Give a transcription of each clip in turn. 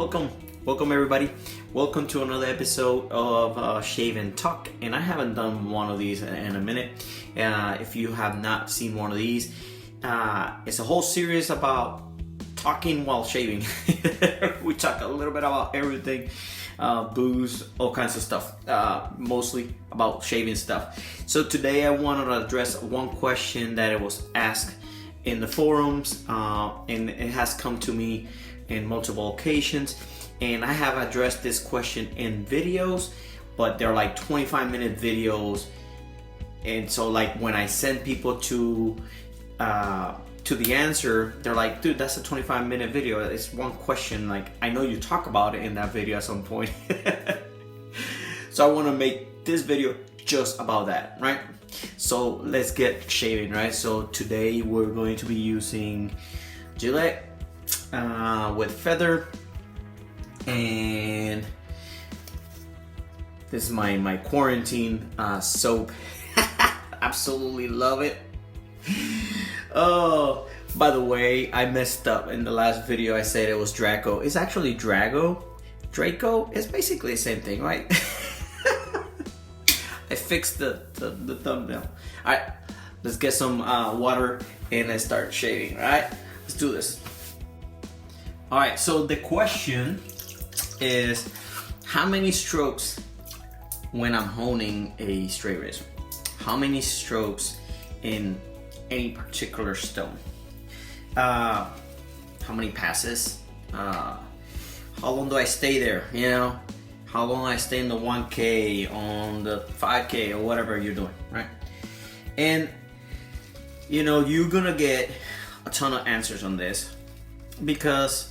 Welcome everybody. Welcome to another episode of Shave and Talk. And I haven't done one of these in a minute. If you have not seen one of these, it's a whole series about talking while shaving. We talk a little bit about everything, booze, all kinds of stuff, mostly about shaving stuff. So today I wanted to address one question that it was asked in the forums, and it has come to me in multiple occasions, and I have addressed this question in videos, but they're like 25-minute videos. And so like when I send people to the answer, they're like, dude, that's a 25-minute video, it's one question, like I know you talk about it in that video at some point. So I want to make this video just about that, right? So let's get shaving, right? So today we're going to be using Gillette with feather, and this is my quarantine soap. Absolutely love it. Oh, by the way, I messed up in the last video. I said it was Draco. It's actually Drago. Draco is basically the same thing, right? I fixed the thumbnail. All right, let's get some water and let's start shaving. All right, let's do this. All right, so the question is, how many strokes when I'm honing a straight razor? How many strokes in any particular stone? How many passes? How long do I stay there? You know, how long I stay in the 1K, on the 5K, or whatever you're doing, right? And you know, you're gonna get a ton of answers on this because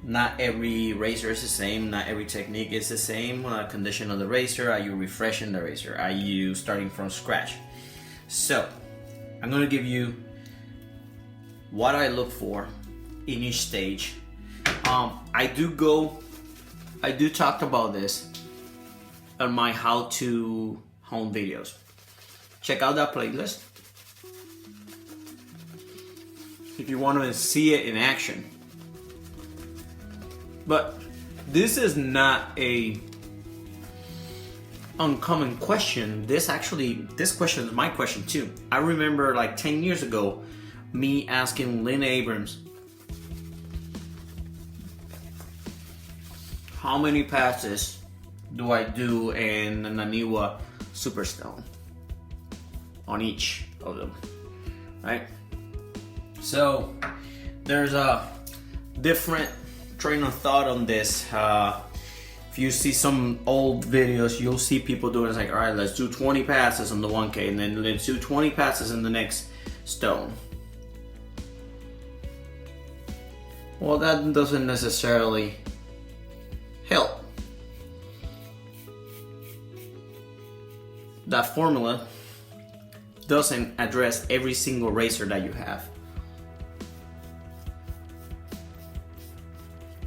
not every razor is the same, not every technique is the same. Condition of the razor, are you refreshing the razor? Are you starting from scratch? So I'm gonna give you what I look for in each stage. I do talk about this on my how to hone videos. Check out that playlist if you want to see it in action. But this is not a uncommon question. This question is my question too. I remember like 10 years ago, me asking Lynn Abrams, how many passes do I do in the Naniwa Superstone on each of them, right? So there's a different train of thought on this. If you see some old videos, you'll see people doing it's like, all right, let's do 20 passes on the 1K, and then let's do 20 passes in the next stone. Well, that doesn't necessarily help. That formula doesn't address every single razor that you have,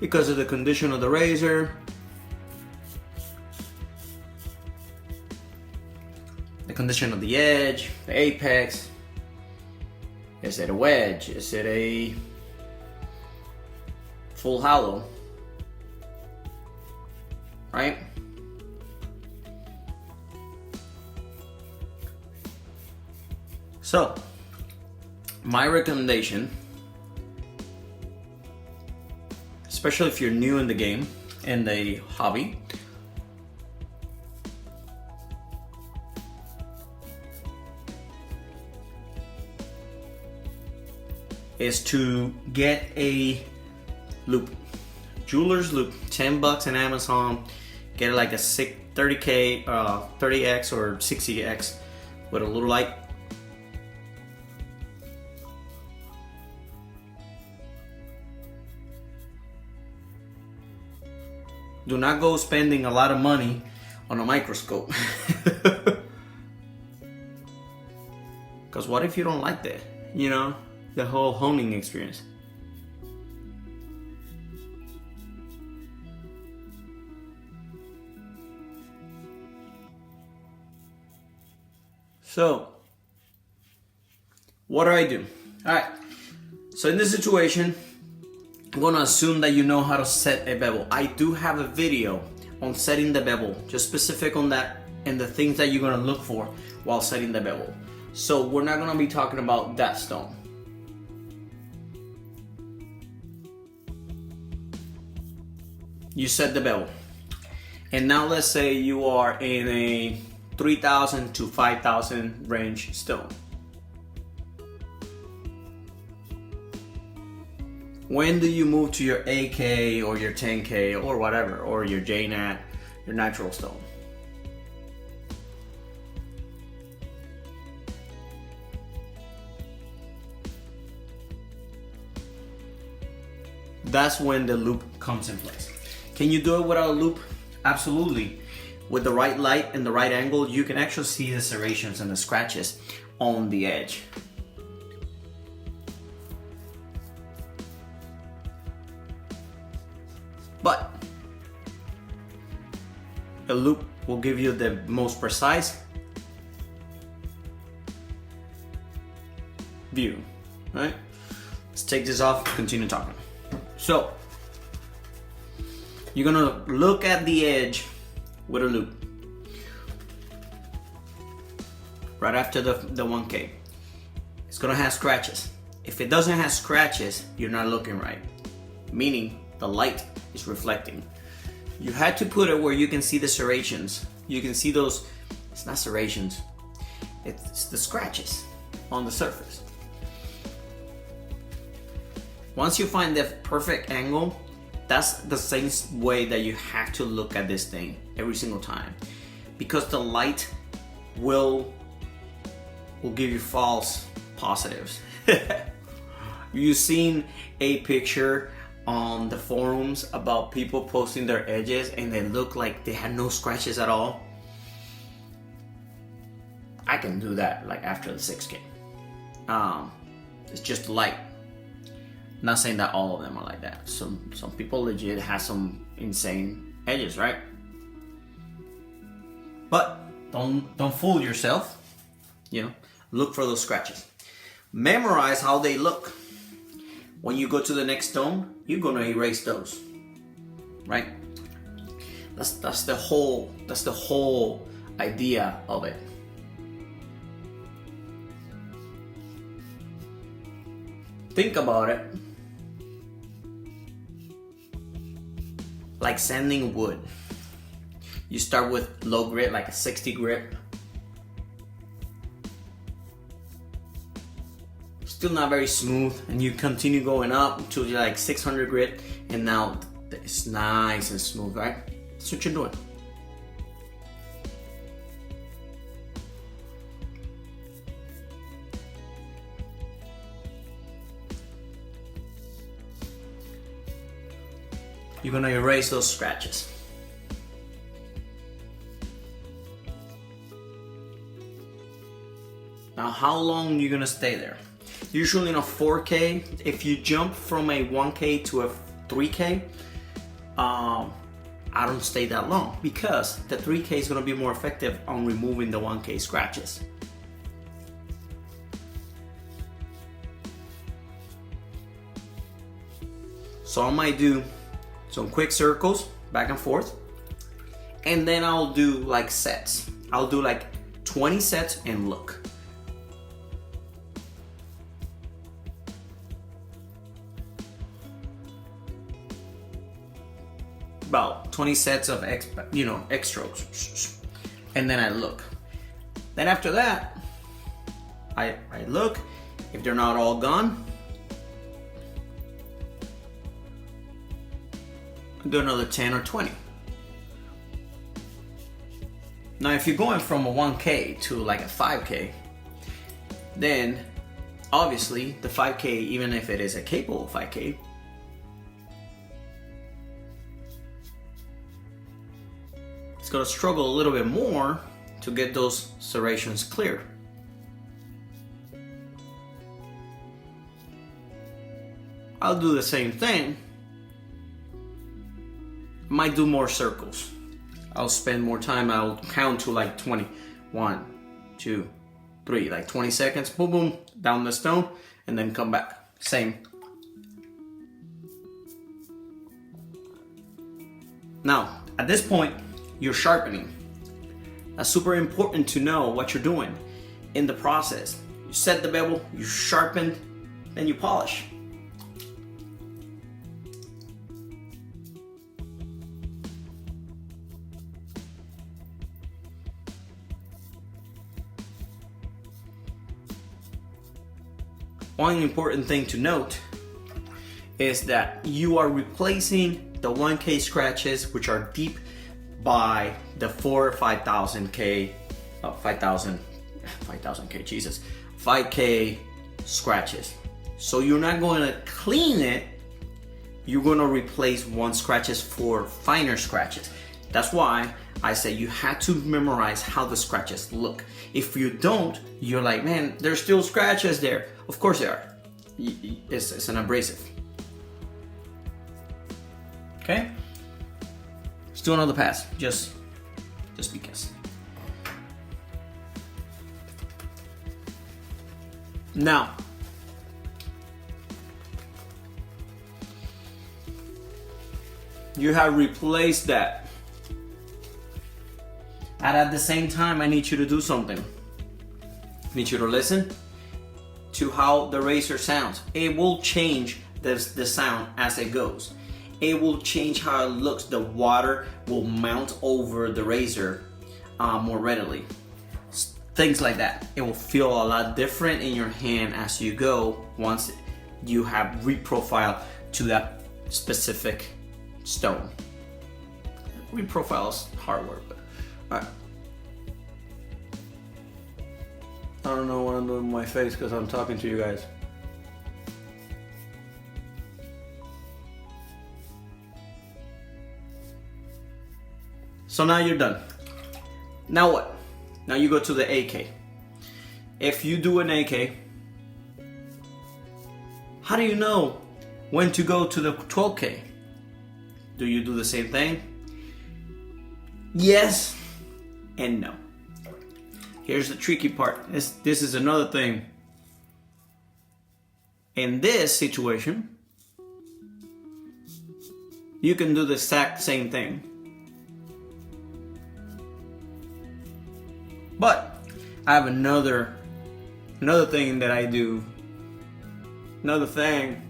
because of the condition of the razor, the condition of the edge, the apex. Is it a wedge? Is it a full hollow? Right? So, my recommendation, especially if you're new in the game, in the hobby, is to get a loop, jeweler's loop, $10 on Amazon. Get like a 30K, 30X or 60X with a little light. Do not go spending a lot of money on a microscope. Because what if you don't like that? You know, the whole honing experience. So, what do? Alright, so in this situation, I'm gonna assume that you know how to set a bevel. I do have a video on setting the bevel, just specific on that and the things that you're gonna look for while setting the bevel. So we're not gonna be talking about that stone. You set the bevel. And now let's say you are in a 3,000 to 5,000 range stone. When do you move to your 8K or your 10K or whatever, or your JNAT, your natural stone? That's when the loop comes in place. Can you do it without a loop? Absolutely. With the right light and the right angle, you can actually see the serrations and the scratches on the edge. But a loop will give you the most precise view, right? Let's take this off, continue talking. So, you're gonna look at the edge with a loop. Right after the 1K. It's gonna have scratches. If it doesn't have scratches, you're not looking right. Meaning the light is reflecting. You had to put it where you can see the serrations. You can see those, it's not serrations, it's the scratches on the surface. Once you find the perfect angle, that's the same way that you have to look at this thing every single time, because the light will give you false positives. You've seen a picture on the forums about people posting their edges and they look like they had no scratches at all. I can do that like after the 6K. It's just light. Not saying that all of them are like that. Some people legit have some insane edges, right? But don't fool yourself. You know, look for those scratches. Memorize how they look. When you go to the next stone, you're gonna erase those, right? That's the whole idea of it. Think about it like sanding wood. You start with low grit, like a 60 grit. Still not very smooth, and you continue going up to like 600 grit, and now it's nice and smooth, right? That's what you're doing. You're gonna erase those scratches. Now, how long are you gonna stay there? Usually in a 4K, if you jump from a 1K to a 3K, I don't stay that long, because the 3K is gonna be more effective on removing the 1K scratches. So I might do some quick circles back and forth, and then I'll do like sets. I'll do like 20 sets and look. About 20 sets of X strokes, and then I look. Then after that, I look. If they're not all gone, I do another 10 or 20. Now, if you're going from a 1K to like a 5K, then obviously the 5K, even if it is a capable 5K, it's gonna struggle a little bit more to get those serrations clear. I'll do the same thing. Might do more circles. I'll spend more time. I'll count to like 20. 1, 2, 3, like 20 seconds. Boom, boom, down the stone, and then come back. Same. Now, at this point, you're sharpening. That's super important to know what you're doing in the process. You set the bevel, you sharpen, then you polish. One important thing to note is that you are replacing the 1K scratches, which are deep, by the 4 or 5,000K, 5,000K, Jesus, 5K scratches. So you're not going to clean it, you're going to replace one scratches for finer scratches. That's why I say you have to memorize how the scratches look. If you don't, you're like, man, there's still scratches there. Of course there are. It's an abrasive. Okay? Let's do another pass, just because. Now, you have replaced that. And at the same time, I need you to do something. I need you to listen to how the razor sounds. It will change the sound as it goes. It will change how it looks. The water will mount over the razor more readily. Things like that. It will feel a lot different in your hand as you go once you have reprofiled to that specific stone. Reprofile is hard work, but alright. I don't know what I'm doing with my face because I'm talking to you guys. So now you're done. Now what? Now you go to the AK. If you do an AK, how do you know when to go to the 12K? Do you do the same thing? Yes and no. Here's the tricky part. This is another thing. In this situation, you can do the exact same thing. But I have another thing that I do. Another thing.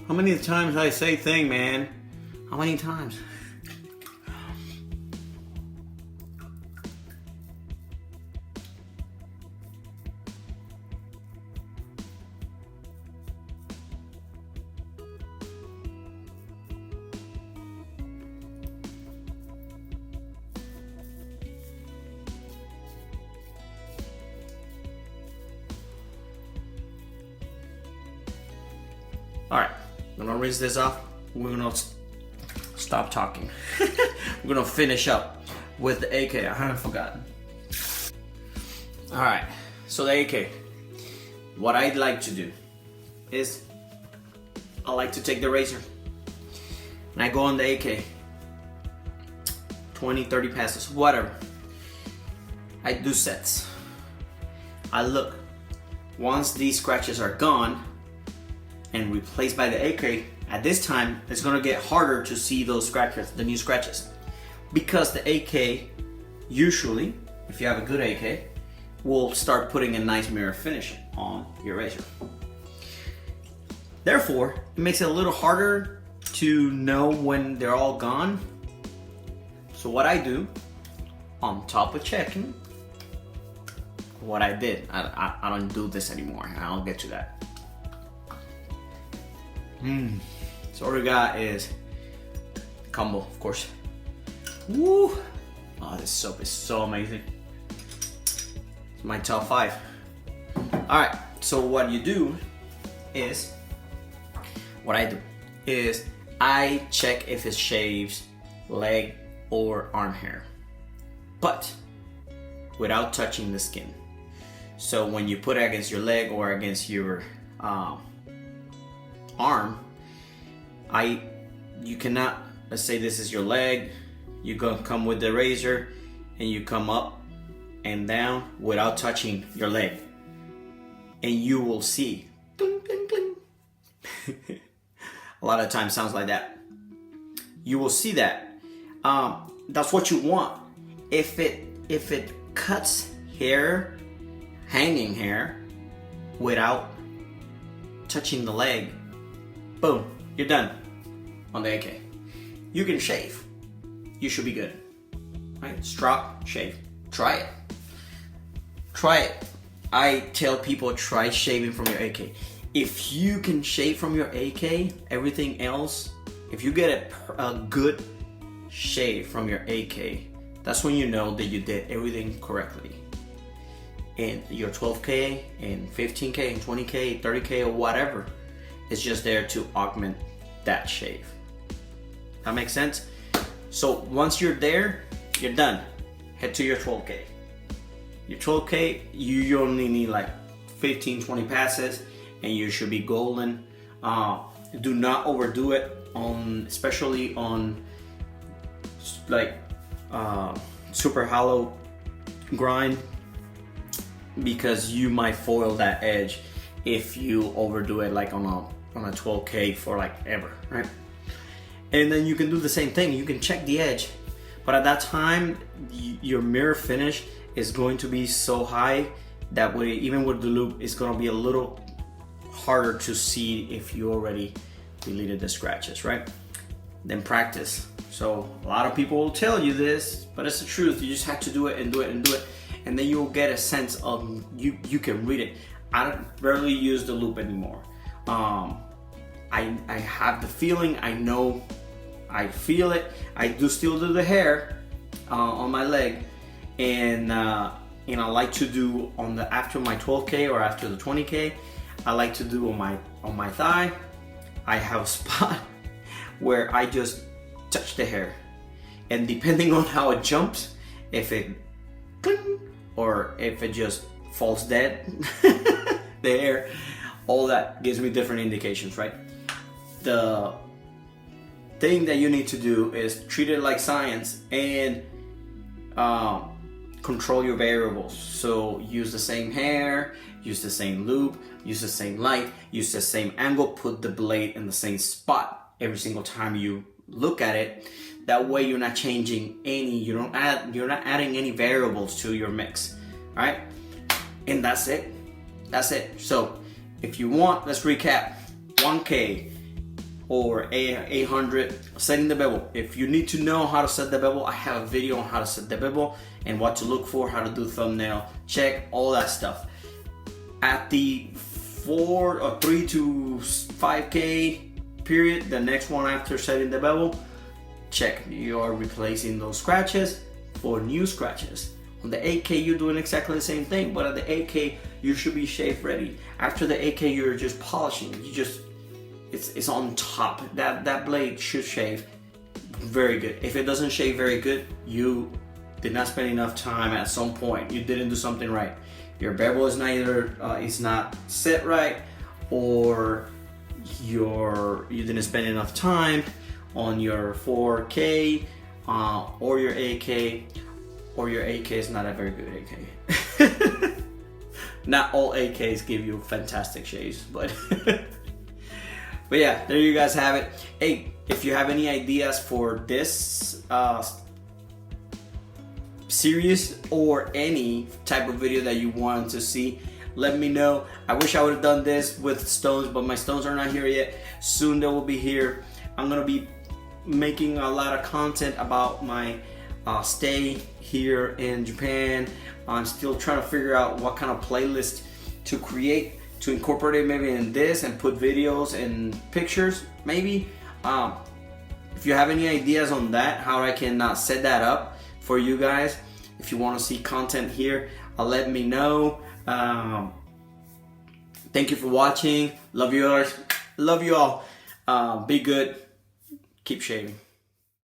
How many times did I say thing, man? How many times? Alright, I'm gonna rinse this off. We're gonna stop talking. We're gonna finish up with the AK. I haven't forgotten. Alright, so the AK. What I'd like to do is I like to take the razor and I go on the AK. 20, 30 passes, whatever. I do sets. I look. Once these scratches are gone and replaced by the AK, at this time it's gonna get harder to see those scratches, the new scratches, because the AK usually, if you have a good AK, will start putting a nice mirror finish on your razor. Therefore, it makes it a little harder to know when they're all gone. So what I do, on top of checking, what I did, I don't do this anymore. I'll get to that. So what we got is combo, of course. Woo! Oh, this soap is so amazing. It's my top 5. Alright, so what you do is, what I do is I check if it shaves leg or arm hair, but without touching the skin. So when you put it against your leg or against your arm, you cannot, let's say this is your leg, you gonna come with the razor and you come up and down without touching your leg, and you will see ding, ding, ding. A lot of times sounds like that. You will see that that's what you want. If it cuts hair, hanging hair, without touching the leg, boom, you're done on the AK. You can shave. You should be good. Right? Strop, shave. Try it. Try it. I tell people, try shaving from your AK. If you can shave from your AK, everything else, if you get a good shave from your AK, that's when you know that you did everything correctly. And your 12K and 15K and 20K, 30K or whatever is just there to augment that shave. That makes sense? So once you're there, you're done. Head to your 12K. Your 12K, you only need like 15, 20 passes and you should be golden. Do not overdo it, especially on like super hollow grind, because you might foil that edge if you overdo it like on a 12K for like ever, right? And then you can do the same thing. You can check the edge, but at that time your mirror finish is going to be so high that way, even with the loop, it's going to be a little harder to see if you already deleted the scratches, right? Then practice. So a lot of people will tell you this, but it's the truth. You just have to do it and do it and do it, and then you'll get a sense of you can read it. I don't rarely use the loop anymore. I have the feeling. I know. I feel it. I do still do the hair on my leg, and I like to do after my 12K or after the 20K. I like to do on my thigh. I have a spot where I just touch the hair, and depending on how it jumps, if it cling, or if it just falls dead, the hair, all that gives me different indications, right? The thing that you need to do is treat it like science and control your variables. So use the same hair, use the same loop, use the same light, use the same angle, put the blade in the same spot every single time you look at it. That way you're not changing any, you're not adding any variables to your mix, right? And that's it. That's it. So if you want, let's recap. 1K or 800, setting the bevel. If you need to know how to set the bevel, I have a video on how to set the bevel and what to look for, how to do thumbnail, check, all that stuff. At the 3 to 5K period, the next one after setting the bevel, check, you are replacing those scratches for new scratches. On the 8K, you're doing exactly the same thing, but at the 8K, you should be shave ready. After the 8K, you're just polishing. It's on top. That blade should shave very good. If it doesn't shave very good, you did not spend enough time at some point. You didn't do something right. Your bevel is neither is not set right, or you didn't spend enough time on your 4K or your 8K, or your 8K is not a very good 8K. Not all 8Ks give you fantastic shaves, but but yeah, there you guys have it. Hey, if you have any ideas for this series or any type of video that you want to see, let me know. I wish I would have done this with stones, but my stones are not here yet. Soon they will be here. I'm gonna be making a lot of content about my stay here in Japan. I'm still trying to figure out what kind of playlist to create to incorporate it maybe in this and put videos and pictures maybe. If you have any ideas on that, how I can set that up for you guys, if you want to see content here, let me know. Thank you for watching. Love you all. Be good. Keep shaving.